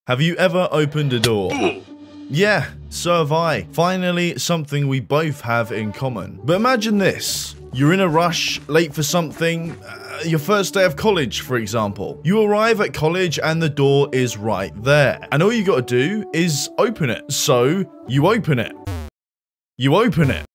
Have you ever opened a door? Yeah, so have I. Finally, something we both have in common. But imagine this. You're in a rush, late for something, your first day of college, for example. You arrive at college and the door is right there. And all you gotta do is open it. So, you open it. You open it.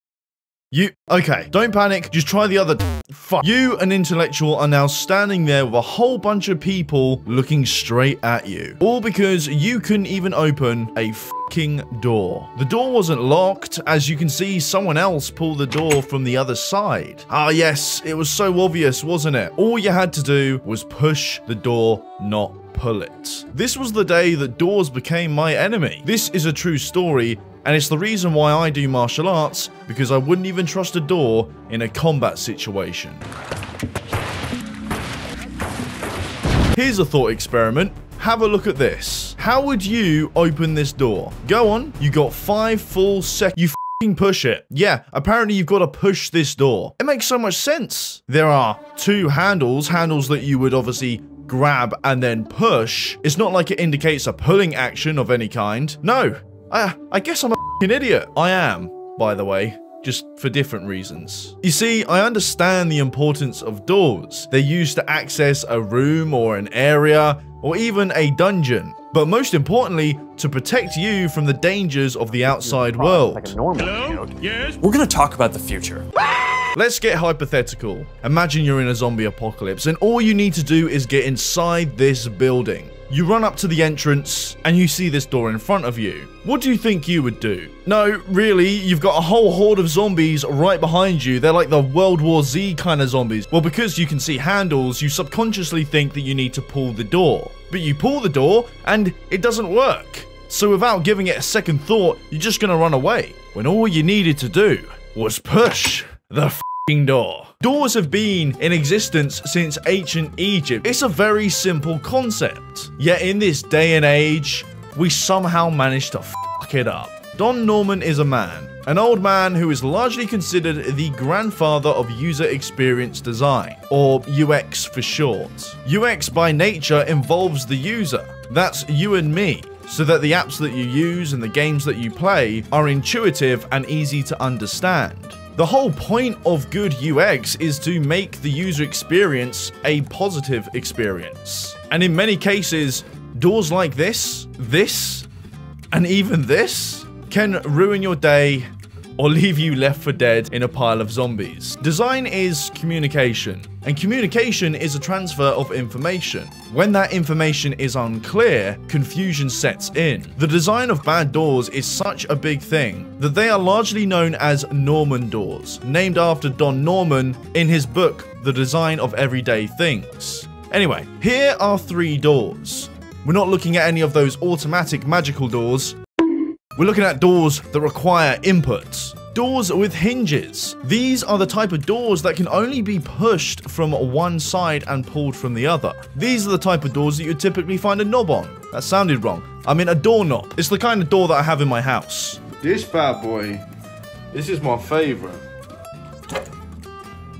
Okay, don't panic, just try the other. Fuck. You, an intellectual, are now standing there with a whole bunch of people looking straight at you. All because you couldn't even open a fucking door. The door wasn't locked. As you can see, someone else pulled the door from the other side. Ah yes, it was so obvious, wasn't it? All you had to do was push the door, not pull it. This was the day that doors became my enemy. This is a true story. And it's the reason why I do martial arts, because I wouldn't even trust a door in a combat situation. Here's a thought experiment. Have a look at this. How would you open this door? Go on, you got 5 full seconds. You f***ing push it. Yeah, apparently you've got to push this door. It makes so much sense. There are 2 handles that you would obviously grab and then push. It's not like it indicates a pulling action of any kind. No. I guess I'm a f***ing idiot. I am, by the way, just for different reasons. You see, I understand the importance of doors. They're used to access a room or an area or even a dungeon. But most importantly, to protect you from the dangers of the outside world. Like a normal Yes? We're gonna talk about the future. Let's get hypothetical. Imagine you're in a zombie apocalypse and all you need to do is get inside this building. You run up to the entrance and you see this door in front of you. What do you think you would do? No, really, you've got a whole horde of zombies right behind you. They're like the World War Z kind of zombies. Well, because you can see handles, you subconsciously think that you need to pull the door. But you pull the door and it doesn't work. So without giving it a second thought, you're just gonna run away. When all you needed to do was push the f***ing door. Doors have been in existence since ancient Egypt. It's a very simple concept. Yet in this day and age, we somehow managed to fuck it up. Don Norman is a man, an old man who is largely considered the grandfather of user experience design, or UX for short. UX by nature involves the user. That's you and me. So that the apps that you use and the games that you play are intuitive and easy to understand. The whole point of good UX is to make the user experience a positive experience. And in many cases, doors like this, and even this can ruin your day or leave you left for dead in a pile of zombies. Design is communication, and communication is a transfer of information. When that information is unclear, confusion sets in. The design of bad doors is such a big thing that they are largely known as Norman doors, named after Don Norman in his book, The Design of Everyday Things. Anyway, here are 3 doors. We're not looking at any of those automatic magical doors. We're looking at doors that require inputs. Doors with hinges. These are the type of doors that can only be pushed from one side and pulled from the other. These are the type of doors that you typically find a knob on. That sounded wrong. I mean a doorknob. It's the kind of door that I have in my house. This bad boy, this is my favorite.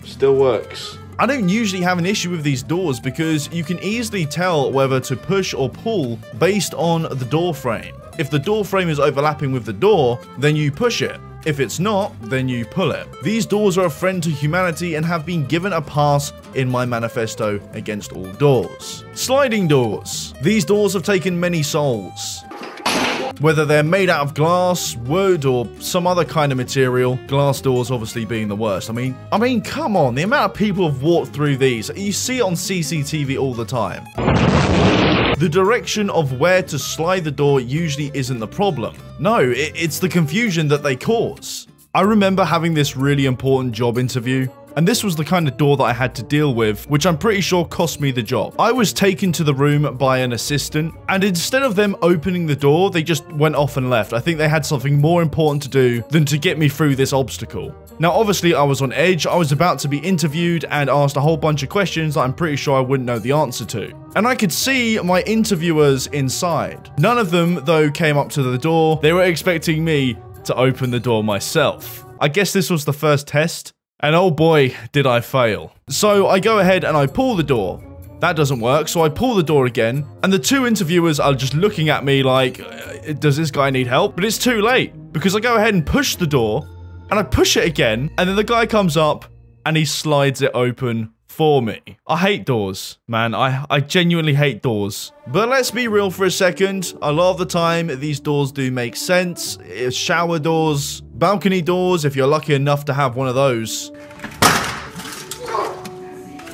Still works. I don't usually have an issue with these doors because you can easily tell whether to push or pull based on the door frame. If the door frame is overlapping with the door, then you push it. If it's not, then you pull it. These doors are a friend to humanity and have been given a pass in my manifesto against all doors. Sliding doors. These doors have taken many souls. Whether they're made out of glass, wood, or some other kind of material, glass doors obviously being the worst. I mean, come on, the amount of people have walked through these. You see it on CCTV all the time. The direction of where to slide the door usually isn't the problem. No, it's the confusion that they cause. I remember having this really important job interview, and this was the kind of door that I had to deal with, which I'm pretty sure cost me the job. I was taken to the room by an assistant, and instead of them opening the door, they just went off and left. I think they had something more important to do than to get me through this obstacle. Now, obviously, I was on edge. I was about to be interviewed and asked a whole bunch of questions that I'm pretty sure I wouldn't know the answer to. And I could see my interviewers inside. None of them, though, came up to the door. They were expecting me to open the door myself. I guess this was the first test. And oh boy, did I fail. So I go ahead and I pull the door. That doesn't work, so I pull the door again, and the two interviewers are just looking at me like, does this guy need help? But it's too late, because I go ahead and push the door, and I push it again, and then the guy comes up, and he slides it open for me. I hate doors, man. I genuinely hate doors. But let's be real for a second. A lot of the time, these doors do make sense. Shower doors, balcony doors, if you're lucky enough to have one of those.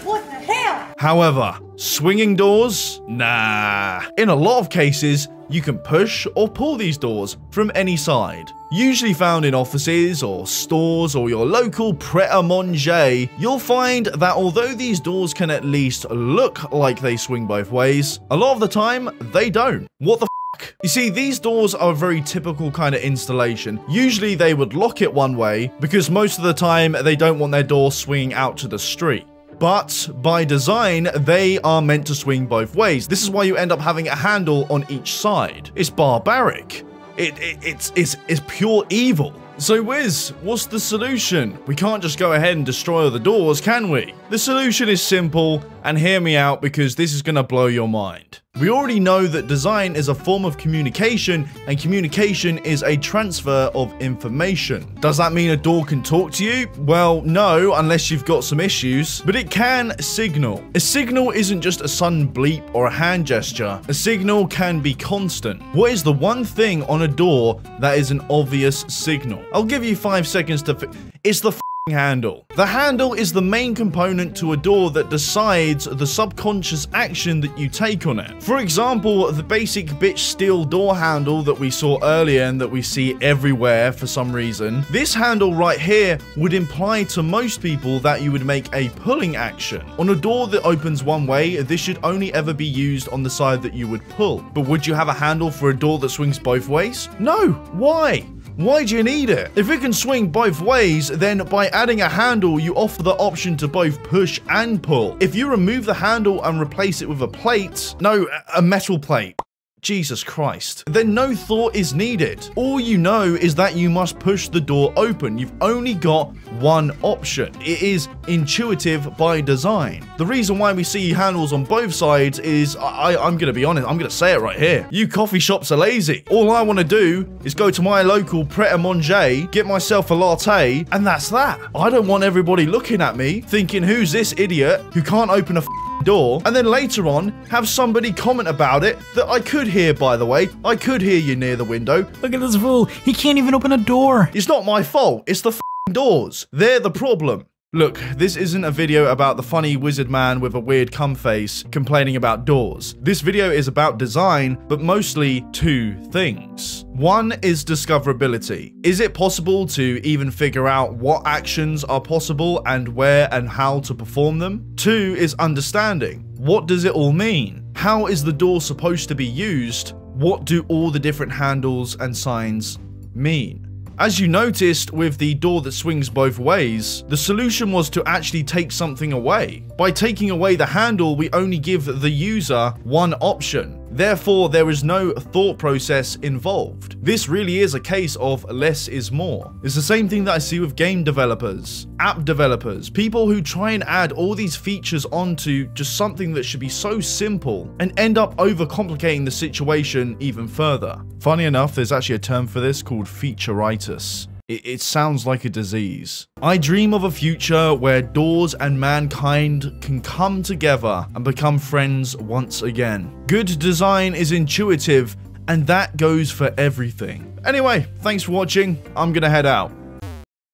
What the hell? However, swinging doors? Nah. In a lot of cases, you can push or pull these doors from any side. Usually found in offices or stores or your local pret-a-manger, you'll find that although these doors can at least look like they swing both ways, a lot of the time, they don't. What the f***? You see, these doors are a very typical kind of installation. Usually they would lock it one way because most of the time they don't want their door swinging out to the street. But by design, they are meant to swing both ways. This is why you end up having a handle on each side. It's barbaric. It's pure evil. So Wiz, what's the solution? We can't just go ahead and destroy all the doors, can we? The solution is simple, and hear me out because this is gonna blow your mind. We already know that design is a form of communication, and communication is a transfer of information. Does that mean a door can talk to you? Well, no, unless you've got some issues, but it can signal. A signal isn't just a sudden bleep or a hand gesture. A signal can be constant. What is the one thing on a door that is an obvious signal? I'll give you 5 seconds to it's the handle. The handle is the main component to a door that decides the subconscious action that you take on it. For example, the basic bitch steel door handle that we saw earlier and that we see everywhere for some reason. This handle right here would imply to most people that you would make a pulling action. On a door that opens one way, this should only ever be used on the side that you would pull. But would you have a handle for a door that swings both ways? No. Why? Why do you need it? If it can swing both ways, then by adding a handle, you offer the option to both push and pull. If you remove the handle and replace it with a plate, no, a metal plate. Jesus Christ. Then no thought is needed. All you know is that you must push the door open. You've only got one option. It is intuitive by design. The reason why we see handles on both sides is, I'm gonna be honest, I'm gonna say it right here. You coffee shops are lazy. All I wanna do is go to my local pret-a-manger, get myself a latte, and that's that. I don't want everybody looking at me thinking, who's this idiot who can't open a door, and then later on have somebody comment about it that I could hear, by the way. I could hear you near the window. Look at this fool. He can't even open a door. It's not my fault. It's the doors. They're the problem. Look, this isn't a video about the funny wizard man with a weird cum face complaining about doors. This video is about design, but mostly two things. One is discoverability. Is it possible to even figure out what actions are possible and where and how to perform them? Two is understanding. What does it all mean? How is the door supposed to be used? What do all the different handles and signs mean? As you noticed with the door that swings both ways, the solution was to actually take something away. By taking away the handle, we only give the user one option. Therefore, there is no thought process involved. This really is a case of less is more. It's the same thing that I see with game developers, app developers, people who try and add all these features onto just something that should be so simple and end up overcomplicating the situation even further. Funny enough, there's actually a term for this called featureitis. It sounds like a disease. I dream of a future where doors and mankind can come together and become friends once again. Good design is intuitive, and that goes for everything. Anyway, thanks for watching. I'm gonna head out.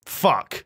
Fuck.